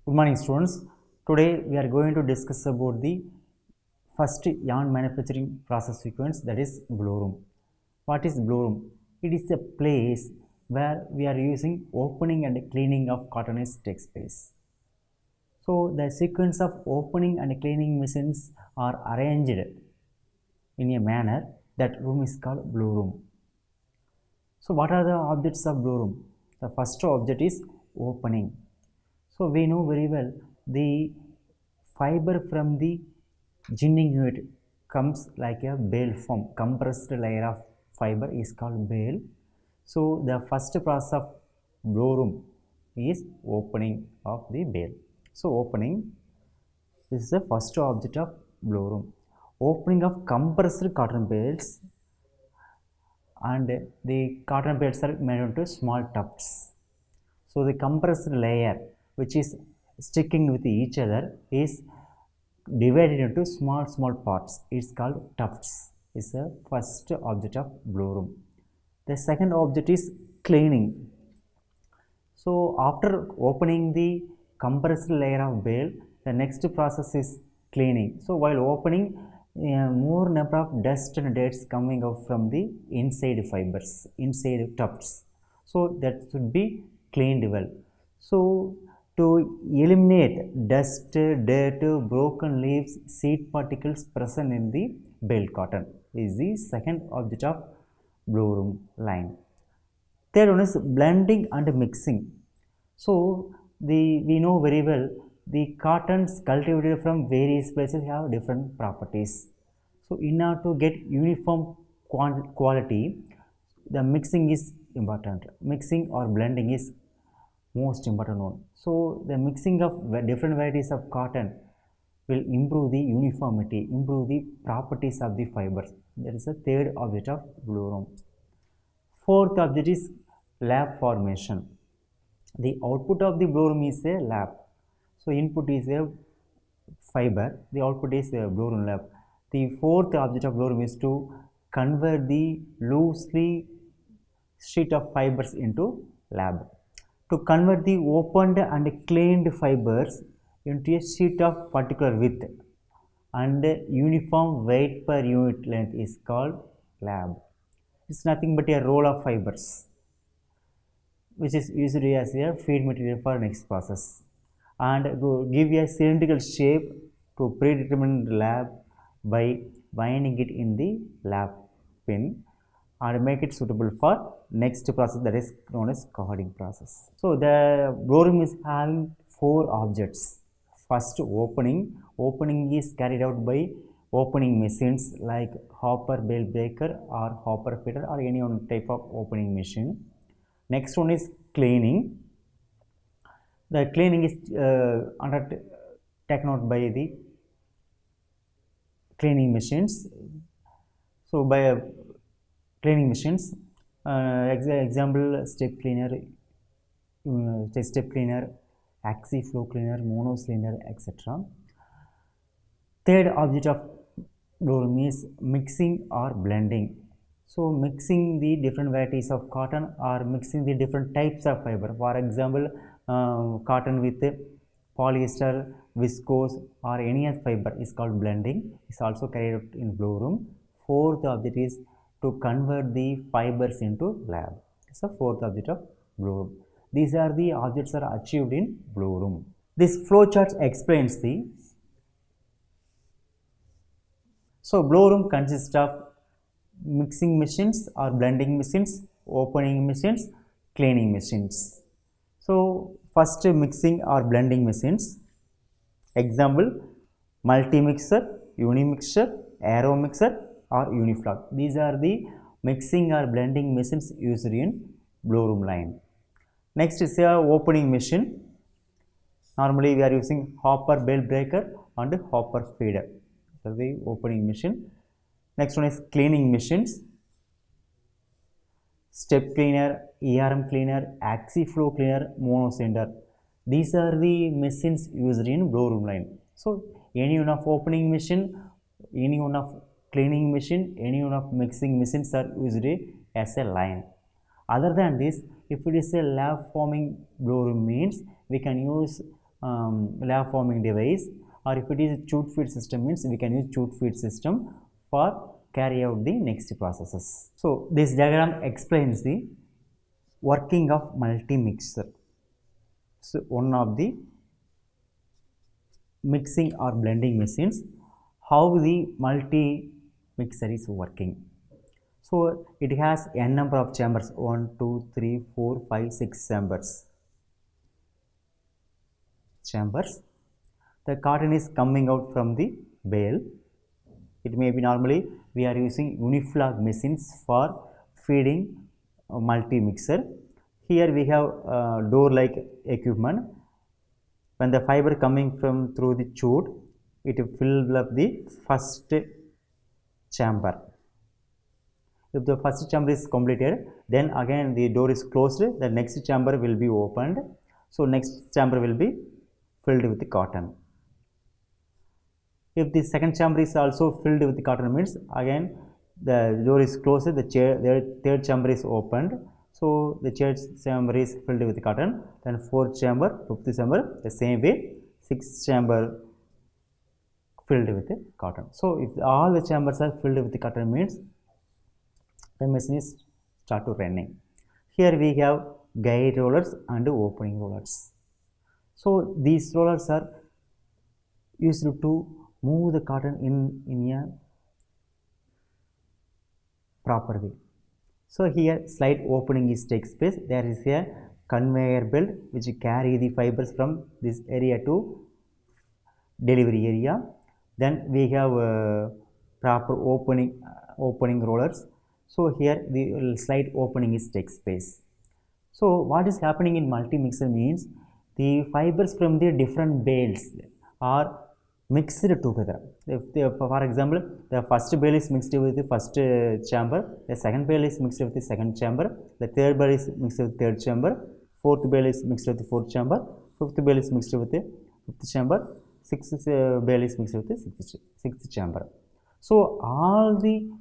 Good morning students. Today we are going to discuss about the first yarn manufacturing process sequence, that is blow room. What is blow room? It is a place where we are using opening and cleaning of cotton takes place. So the sequence of opening and cleaning machines are arranged in a manner that room is called blow room. So what are the objects of blow room? The first object is opening. So we know very well the fiber from the ginning unit comes like a bale form. Compressed layer of fiber is called bale. So the first process of blow room is opening of the bale. So opening, this is the first object of blow room. Opening of compressed cotton bales, and the cotton bales are made into small tufts. So the compressed layer which is sticking with each other is divided into small parts. It's called tufts. It's the first object of blow room. The second object is cleaning. So after opening the compressed layer of bale, the next process is cleaning. So while opening, more number of dust and dirt coming out from the inside fibers, inside tufts. So that should be cleaned well. So to eliminate dust, dirt, broken leaves, seed particles present in the bale cotton is the second object of blow room line. Third one is blending and mixing. So we know very well the cottons cultivated from various places have different properties. So in order to get uniform quality, the mixing is important. Mixing or blending is most important one. So the mixing of different varieties of cotton will improve the uniformity, improve the properties of the fibers. That is the third object of blow room. Fourth object is lap formation. The output of the blow room is a lap. So input is a fiber, the output is a blow room lap. The fourth object of blow room is to convert the loosely sheet of fibers into lap. To convert the opened and cleaned fibers into a sheet of particular width and uniform weight per unit length is called lab. It's nothing but a roll of fibers which is used as a feed material for next process, and give a cylindrical shape to predetermined lab by winding it in the lab pin and make it suitable for next process, that is known as carding process. So the blow room is having four objects. First, opening. Opening is carried out by opening machines like hopper bale breaker or hopper feeder or any one type of opening machine. Next one is cleaning. The cleaning is taken out by the cleaning machines. So by cleaning machines, example step cleaner, axi flow cleaner, mono cleaner, etc. Third object of blow room is mixing or blending. So mixing the different varieties of cotton or mixing the different types of fiber. For example, cotton with polyester, viscose or any other fiber is called blending. It's also carried out in blow room. Fourth object is to convert the fibers into lab. It's the fourth object of blow room. These are the objects that are achieved in blow room. This flow chart explains the. So blow room consists of mixing machines or blending machines, opening machines, cleaning machines. So first, mixing or blending machines. Example, multi-mixer, unimixer, aero mixer or unifloc. These are the mixing or blending machines used in blow room line. Next is a opening machine. Normally we are using hopper bale breaker and hopper feeder. So the opening machine. Next one is cleaning machines. Step cleaner, ERM cleaner, axi flow cleaner, monocylinder. These are the machines used in blow room line. So any one of opening machine, any one of cleaning machine, any one of mixing machines are used as a line. Other than this, if it is a lab forming blow room means we can use lab forming device, or if it is a chute feed system means we can use chute feed system for carry out the next processes. So this diagram explains the working of multi-mixer. So one of the mixing or blending machines, how the multi-mixer is working. So it has n number of chambers, 1, 2, 3, 4, 5, 6 chambers. The cotton is coming out from the bale. It may be normally we are using uniflag machines for feeding multi-mixer. Here we have door-like equipment. When the fiber coming from through the chute, it fills up the first chamber. If the first chamber is completed, then again the door is closed, the next chamber will be opened. So next chamber will be filled with the cotton. If the second chamber is also filled with the cotton means again the door is closed, the third chamber is opened. So the third chamber is filled with the cotton, then fourth chamber, fifth chamber, the same way, sixth chamber filled with the cotton. So if all the chambers are filled with the cotton means the machine is start to running. Here we have guide rollers and opening rollers. So these rollers are used to move the cotton in a proper way. So here slide opening is takes place. There is a conveyor belt which carry the fibers from this area to delivery area. Then we have proper opening rollers. So here the slide opening is takes place. So what is happening in multi-mixer means the fibers from the different bales are mixed together. For example, the first bale is mixed with the first chamber, the second bale is mixed with the second chamber, the third bale is mixed with the third chamber, fourth bale is mixed with the fourth chamber, fifth bale is mixed with the fifth chamber, sixth bale is mixed with the sixth chamber. So all the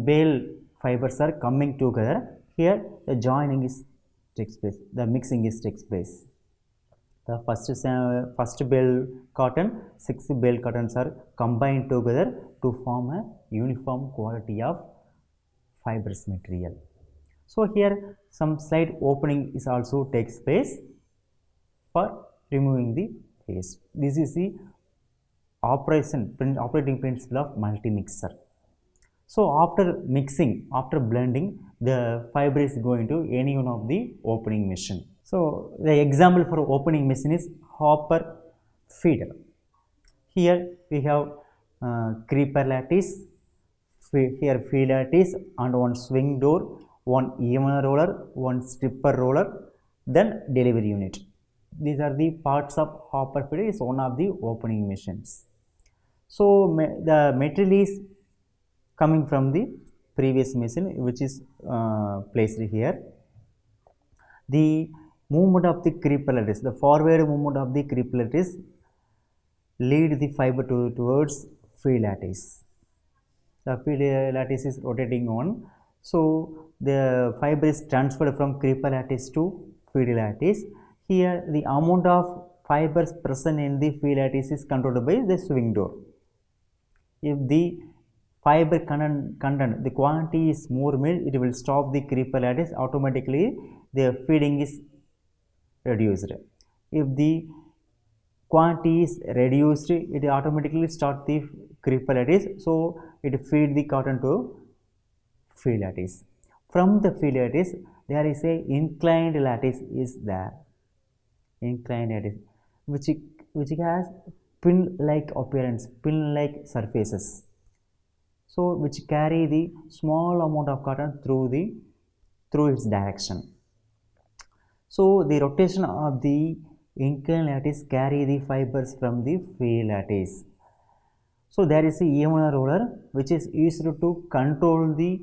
bale fibers are coming together. Here the joining is takes place, the mixing is takes place. The first bale cotton, 6 bale cottons are combined together to form a uniform quality of fibrous material. So here some slide opening is also takes place for removing the waste. This is the operating principle of multi-mixer. So after mixing, after blending, the fiber is going to any one of the opening machine. So the example for opening machine is hopper feeder. Here we have creeper lattice, here feed lattice and one swing door, one even roller, one stripper roller, then delivery unit. These are the parts of hopper feeder. Is one of the opening machines. So the material is coming from the previous machine which is placed here. The movement of the creeper lattice, the forward movement of the creeper lattice lead the fiber towards feed lattice. The feed lattice is rotating on. So the fiber is transferred from creeper lattice to feed lattice. Here the amount of fibers present in the feed lattice is controlled by the swing door. If the fiber content, the quantity is more made, it will stop the creeper lattice, automatically the feeding is reduced. If the quantity is reduced, it automatically start the creeper lattice, so it feed the cotton to feed lattice. From the feed lattice, there is a inclined lattice is there, inclined lattice, which has pin-like appearance, pin-like surfaces. So which carry the small amount of cotton through its direction. So the rotation of the inclined lattice carry the fibers from the feed lattice. So there is a even roller which is used to control the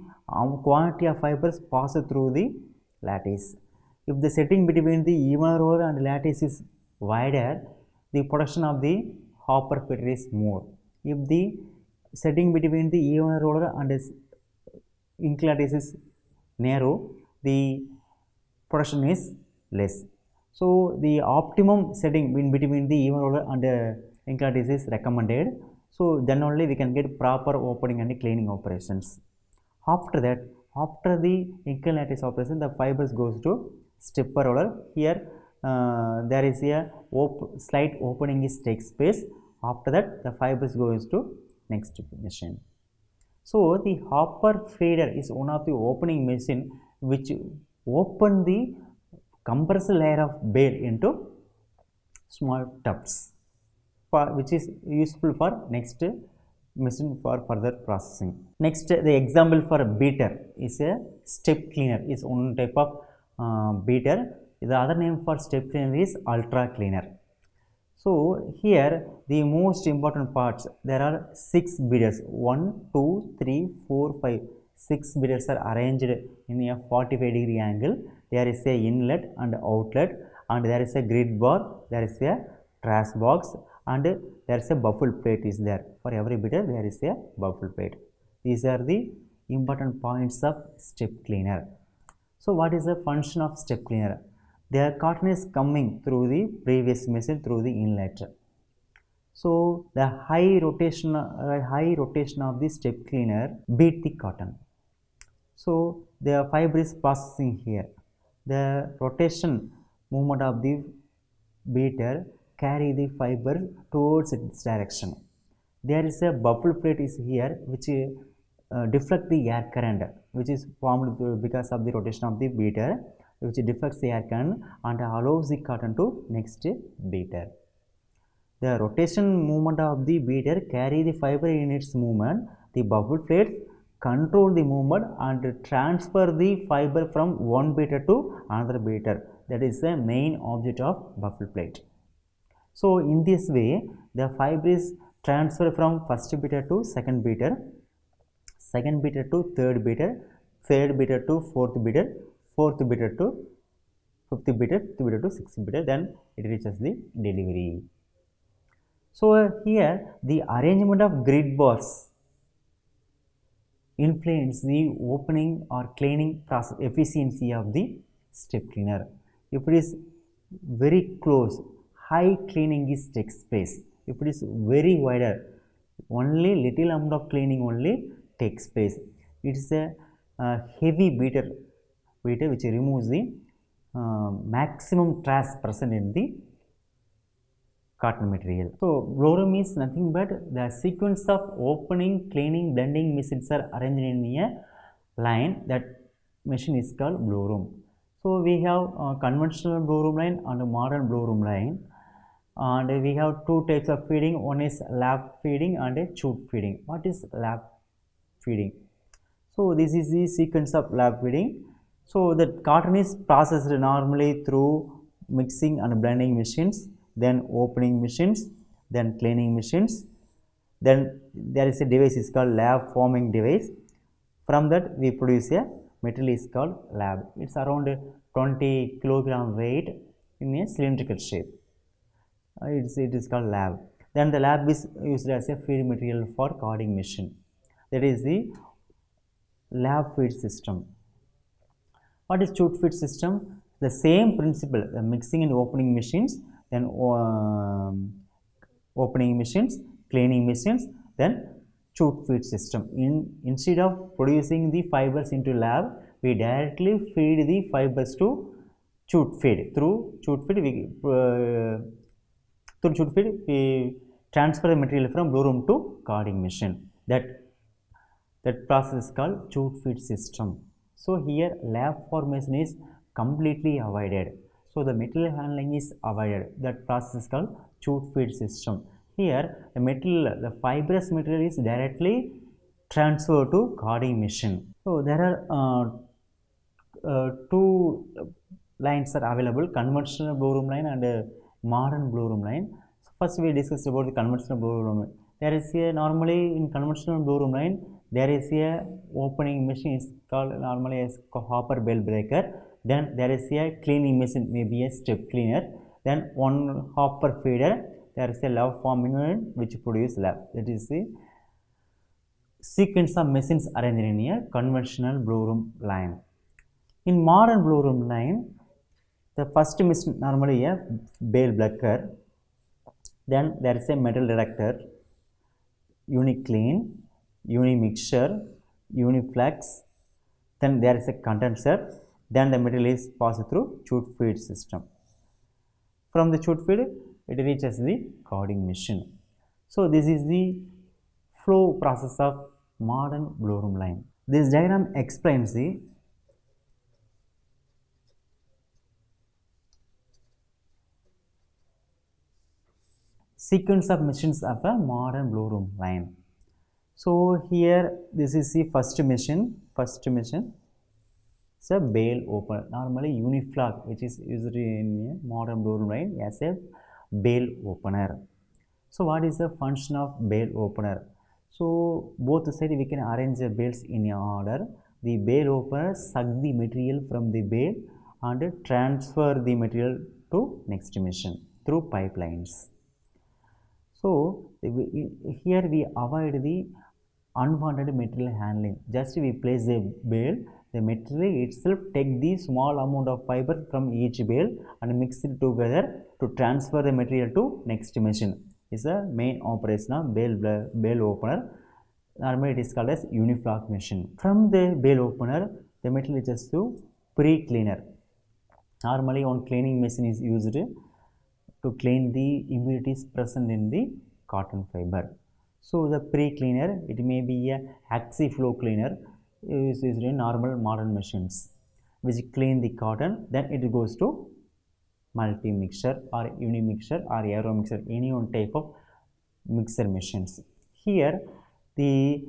quantity of fibers passed through the lattice. If the setting between the even roller and lattice is wider, the production of the hopper feeder is more. If the setting between the even roller and inclined lattice is narrow, the production is less. So the optimum setting in between the even roller and incline is recommended. So then only we can get proper opening and cleaning operations. After that, after the incline lattice operation, the fibers goes to stepper roller. Here there is a slight opening is takes place. After that, the fibers goes to next machine. So the hopper feeder is one of the opening machine which open the compressed layer of bale into small tubs, which is useful for next machine for further processing. Next, the example for a beater is a step cleaner, is one type of beater. The other name for step cleaner is ultra cleaner. So here the most important parts, there are 6 beaters, 1, 2, 3, 4, 5, 6 beaters are arranged in a 45-degree angle. There is a inlet and outlet, and there is a grid bar, there is a trash box, and there is a baffle plate is there. For every beater there is a baffle plate. These are the important points of step cleaner. So what is the function of step cleaner? The cotton is coming through the previous machine through the inlet. So the high rotation of the step cleaner beat the cotton. So the fiber is processing here. The rotation movement of the beater carry the fiber towards its direction. There is a baffle plate is here which deflect the air current, which is formed because of the rotation of the beater, which deflects the air current and allows the cotton to next beater. The rotation movement of the beater carry the fiber in its movement. The baffle plate control the movement and transfer the fiber from one beater to another beater. That is the main object of baffle plate. So in this way, the fiber is transferred from first beater to second beater to third beater to fourth beater to fifth beater to sixth beater, then it reaches the delivery. So here the arrangement of grid bars influence the opening or cleaning process efficiency of the step cleaner. If it is very close, high cleaning is takes place. If it is very wider, only little amount of cleaning only takes place. It is a heavy beater which removes the maximum trash present in the cotton material. So blow-room is nothing but the sequence of opening, cleaning, blending machines are arranged in a line. That machine is called blow-room. So we have conventional blow-room line and modern blow-room line, and we have two types of feeding. One is lap feeding and a chute feeding. What is lap feeding? So this is the sequence of lap feeding. So the cotton is processed normally through mixing and blending machines, then opening machines, then cleaning machines. Then there is a device is called lab forming device. From that we produce a material is called lab. It's around 20 kilogram weight in a cylindrical shape. It is called lab. Then the lab is used as a feed material for carding machine. That is the lab feed system. What is chute feed system? The same principle, the mixing and opening machines, then opening machines, cleaning machines, then chute feed system. Instead of producing the fibers into lab, we directly feed the fibers to chute feed. Through chute feed we transfer the material from blow room to carding machine. That process is called chute feed system. So here lab formation is completely avoided. So the material handling is avoided. That process is called chute feed system. Here the fibrous material is directly transferred to carding machine. So there are two lines are available: conventional blow room line and modern blow room line. So first we discussed about the conventional blow room line. There is a normally in conventional blow room line there is a opening machine is called normally as hopper bale breaker. Then there is a cleaning machine, maybe a step cleaner. Then one hopper feeder. There is a lab forming unit which produce lab. That is the sequence of machines arranged in a conventional blow room line. In modern blow room line, The first machine normally a bale blecher, then there is a metal detector, uniclean, unimixture, uniflex, then there is a condenser, then the material is passed through chute feed system. From the chute feed, it reaches the carding machine. So this is the flow process of modern blow room line. This diagram explains the sequence of machines of a modern blow room line. So here this is the first machine. It's a bale opener, normally uniflock, which is used in a modern blow room line as a bale opener. So what is the function of bale opener? So both sides we can arrange the bales in a order. The bale opener suck the material from the bale and transfer the material to next machine through pipelines. So here we avoid the unwanted material handling. Just we place the bale, the material itself take the small amount of fiber from each bale and mix it together to transfer the material to next machine. Is the main operation of bale opener. Normally it is called as uniflock machine. From the bale opener, the material is just to pre-cleaner. Normally one cleaning machine is used to clean the impurities present in the cotton fiber. So the pre-cleaner, it may be a axi-flow cleaner is used in normal modern machines, which clean the cotton. Then it goes to multi-mixture or unimixture or aero mixture, any one type of mixer machines. Here the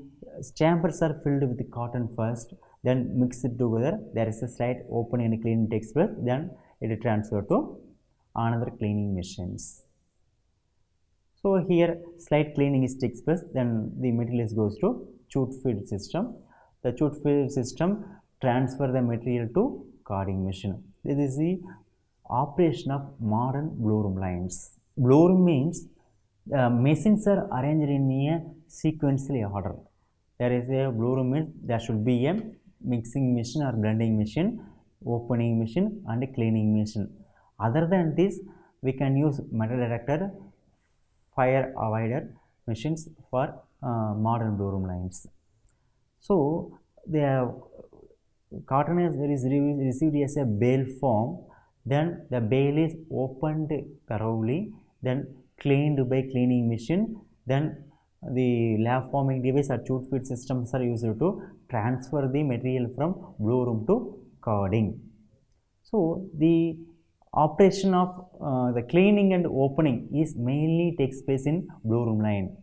chambers are filled with the cotton first, then mix it together. There is a slight opening and cleaning takes place, then it is transferred to another cleaning machines. So here slight cleaning is takes place, then the material goes to chute feed system. The chute feed system transfer the material to carding machine. This is the operation of modern blow room lines. Blow room means machines are arranged in a sequential order. There is a blow room means there should be a mixing machine or blending machine, opening machine and a cleaning machine. Other than this, we can use metal detector, fire avoider machines for modern blow room lines. So the cotton is received as a bale form, then the bale is opened thoroughly, then cleaned by cleaning machine, then the lab forming device or chute feed systems are used to transfer the material from blow room to carding. So the operation of the cleaning and opening is mainly takes place in blow room line.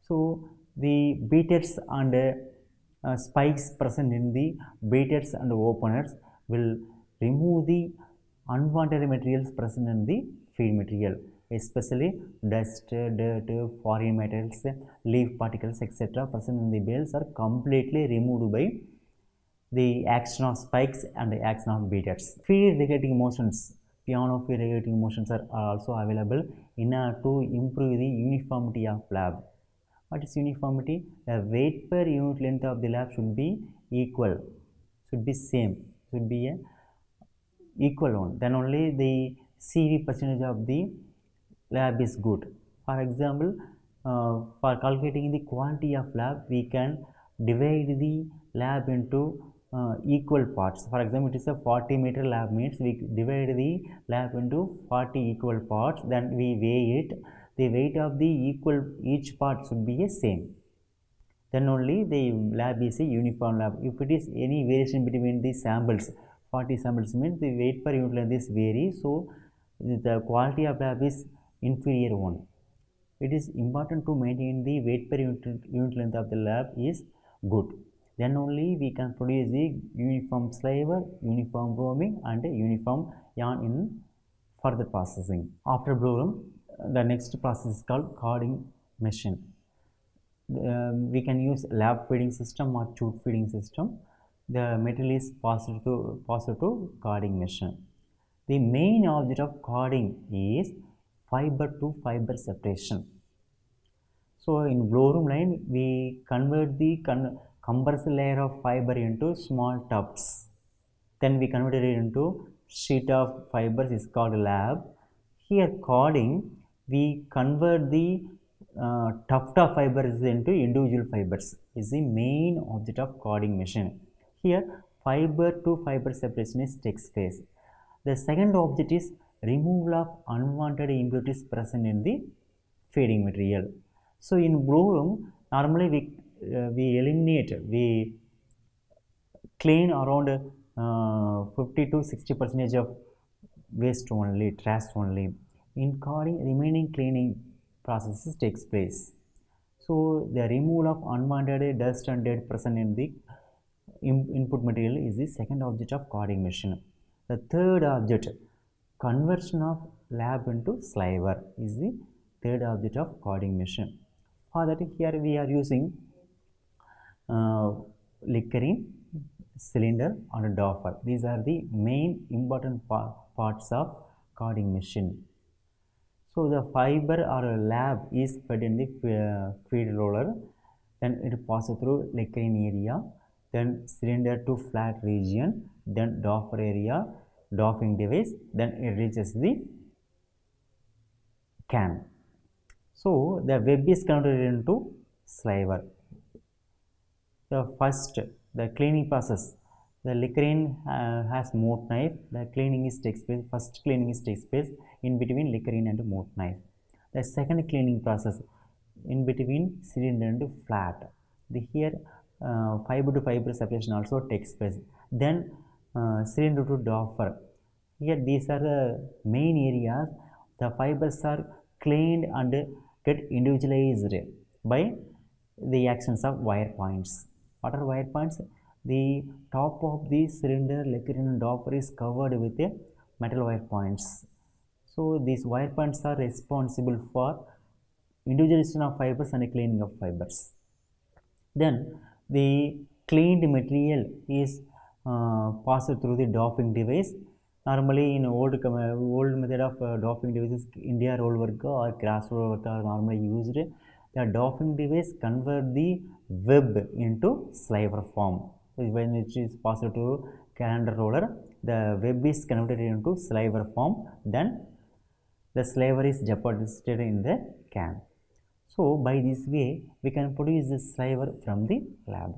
So the beaters and spikes present in the beaters and openers will remove the unwanted materials present in the feed material, especially dust, dirt, foreign metals, leaf particles, etc. present in the bales are completely removed by the action of spikes and the action of beaters. Feed regulating motions, piano feed regulating motions are also available in order to improve the uniformity of lab. What is uniformity? The weight per unit length of the lab should be equal, should be same, should be a equal one. Then only the CV percentage of the lab is good. For example, for calculating the quantity of lab, we can divide the lab into equal parts. For example, it is a 40-meter lab means we divide the lab into 40 equal parts, then we weigh it. The weight of the each part should be the same. Then only the lab is a uniform lab. If it is any variation between the samples, 40 samples means the weight per unit length is vary, so the quality of lab is inferior one. It is important to maintain the weight per unit length of the lab is good. Then only we can produce the uniform slaver, uniform roaming and uniform yarn in further processing. After blow room, the next process is called carding machine. We can use lab feeding system or chute feeding system. The material is passed to carding machine. The main object of carding is fiber to fiber separation. So in blow room line, we convert the compressed layer of fiber into small tubs. Then we convert it into sheet of fibers is called lab. Here carding, we convert the tuft of fibers into individual fibers is the main object of carding machine. Here fiber to fiber separation is takes place. The second object is removal of unwanted impurities present in the feeding material. So in blue room, normally we eliminate, we clean around 50 to 60% of waste only, trash only. In carding, remaining cleaning processes takes place. So the removal of unwanted dust and dirt present in the input material is the second object of carding machine. The third object, conversion of lab into sliver, is the third object of carding machine. For that, here we are using Lickering, cylinder and doffer. These are the main important parts of carding machine. So the fiber or lab is fed in the feed roller, then it passes through Lickering area, then cylinder to flat region, then doffer area, doffing device, then it reaches the can. So the web is converted into sliver. The first, the cleaning process, the Lickering has mote knife. The cleaning is takes place. First cleaning is takes place in between Lickering and mote knife. The second cleaning process in between cylinder and flat. Here fiber to fiber separation also takes place. Then cylinder to doffer. Here these are the main areas. The fibers are cleaned and get individualized by the actions of wire points. What are wire points? The top of the cylinder, Lickering and doffer is covered with a metal wire points. So these wire points are responsible for individualization of fibers and cleaning of fibers. Then the cleaned material is passed through the doffing device. Normally in old method of doffing devices, India roll work or grass roll work are normally used. The doffing device convert the web into sliver form. When it is passed to calendar roller, the web is converted into sliver form. Then the sliver is deposited in the can. So by this way, we can produce the sliver from the lab.